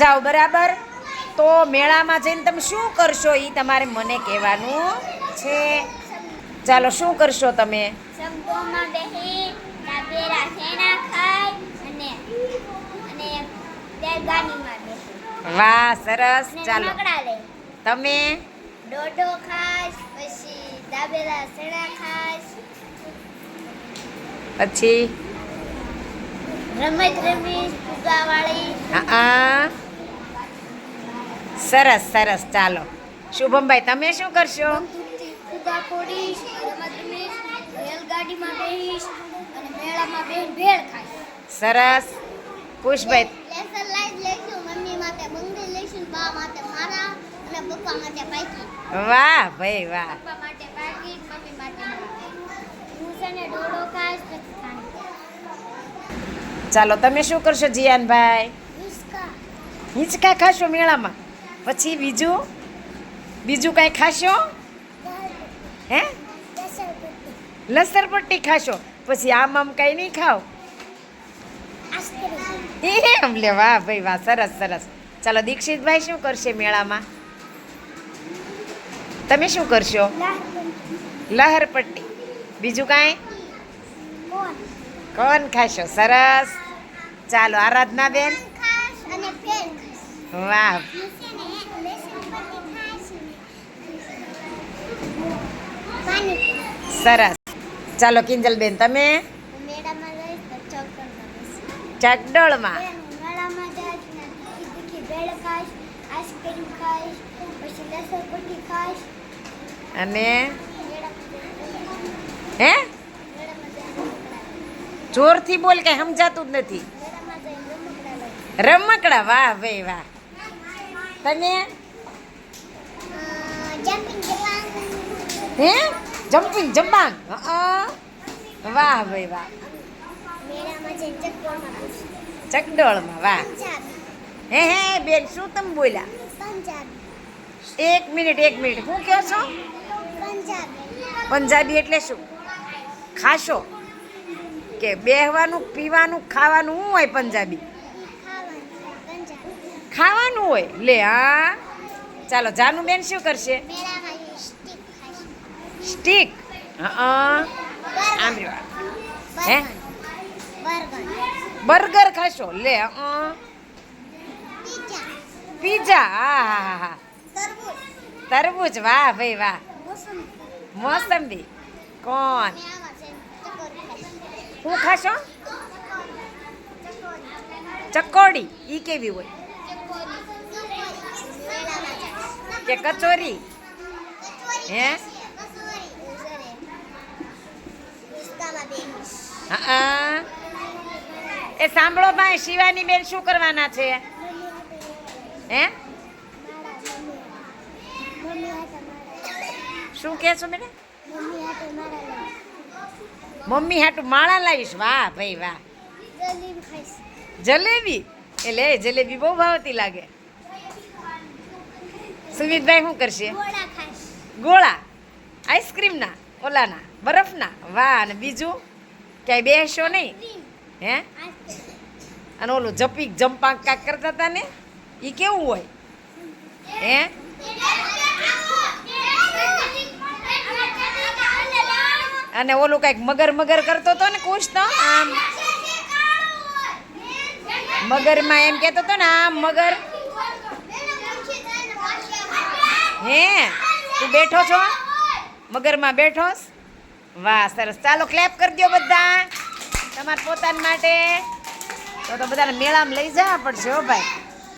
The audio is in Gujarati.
જાઓ બરાબર. તો મેળામાં જઈને તમે શું કરશો એ તમારે મને કહેવાનું છે. ચાલો શું કરશો તમે? સંગોમાં બેહી ડાબેરા શેણા ખાય અને બેલગાડીમાં બેહી. વાહ સરસ. ચાલો રમકડા લે. તમે? ડોડો ખાસ, પછી ડાબેરા શેણા ખાસ, પછી રમત રમી ફુગાવાળી. હા સરસ સરસ. ચાલો શુભમભાઈ તમે શું કરશો? ફુગા ફોડીશ, રમત રમીશ, રેલગાડીમાં બેહીશ અને મેળામાં બેહીને ભેળ ખાઈશ. સરસ. પુષ્પભાઈ? લેસન લાઈન લઈશું, મમ્મી માટે બંગડી લઈશું, બા માટે મારા અને પપ્પા માટે પાકીટ. વાહ ભાઈ વાહ. પપ્પા માટે પાકીટ, મમ્મી માટે મારા. હું છે ને ડોડો ખાઈશ પછી ખાંડ. ચાલો તમે શું કરશો જીયાનભાઈ? હિસકા. હિંચકા ખાશો મેળામાં? પછી બીજું બીજું કાંઈ ખાશો? હે? લસરપટ્ટી ખાશો? પછી આમ કાંઈ નહીં ખાઓ? એમ લે. વાહ ભાઈ વાહ. સરસ સરસ. ચાલો દીક્ષિતભાઈ શું કરશે મેળામાં? તમે શું કરશો? લહરપટ્ટી. બીજું કાંઈ? કોણ ખાશો? સરસ. ચાલો આરાધનાબેન? અને પેન વાહ સરસ. ચાલો કિંજલબેન તમે? મેળામાં જઈશ તો ચોકરમાં બેસીશ. ચકડોળમાં. મેળામાં જઈશ ને તીખી ભેળ ખાઈશ, આઈસ્ક્રીમ ખાઈશ, પછી લસણપટ્ટી ખાઈશ. અને મેળામાં હે જઈને જોરથી બોલ, કઈ સમજાતું જ નથી. મેળામાં જઈને રમકડા લઈશ. રમકડા. વાહ ભાઈ વાહ. તમે? જમ્પિંગ જપાંગ. હે જમ્પિંગ જમ્બાંગ. વાહ ભાઈ વાહ. મેળામાં જઈને ચકડોળમાં બેસીશ. ચકડોળમાં. વાહ. પંજાબી. હે હે બેન શું તમે બોલ્યા? પંજાબી. એક મિનિટ શું કહો છો? પંજાબી. પંજાબી એટલે શું? ખાશો કે બેહવાનું પીવાનું ખાવાનું શું હોય પંજાબી? ખાવાનું પંજાબી. ખાવાનું હોય. લે હા. ચાલો જાનુબેન શું કરશે? મેળામાં સ્ટીક ખાઈશ. સ્ટીક. આમ રહ્યો. હે બર્ગર. બર્ગર ખાશો? લે પિઝા. પીઝા. હા હા હા હા. તરબૂચ. તરબૂચ. વાહ ભાઈ વાહ. મોસંબી. મોસંબી. કોણ? મેળામાં જઈને ચકોરી ખાઈશ. શું ખાશો? ચકોરી. ચકોડી. ઈ કેવી હોય? મેળામાં જઈશ. કે કચોરી? હે હા. એ સાંભળો ભાઈ, શિવાની બેન શું કરવાના છે? હે શું કહે છો બેટા? મમ્મી હાટું માળા લાવીશ. વાહ ભાઈ વાહ. જલેબી. એટલે જલેબી બહુ ભાવતી લાગે. સુમિતભાઈ શું કરશે? ગોળા. આઈસ્ક્રીમના ઓલાના બરફના. વાહ. અને બીજું ક્યાંય બેસશો નહીં? હે અને ઓલું જપીક જંપાક કાક કરતા હતા ને, એ કેવું હોય? હે અને ઓલું કઈક મગર મગર કરતો હતો ને કુછ તો આમ મગરમાં એમ કહેતો હતો ને આમ મગર. હે તું બેઠો છો? મગરમાં બેઠોસ? વાહ સરસ. ચાલો ક્લેપ કરી દો બધા તમારા પોતાના માટે. તો બધાને મેળામાં લઈ જવા પડશે હો ભાઈ.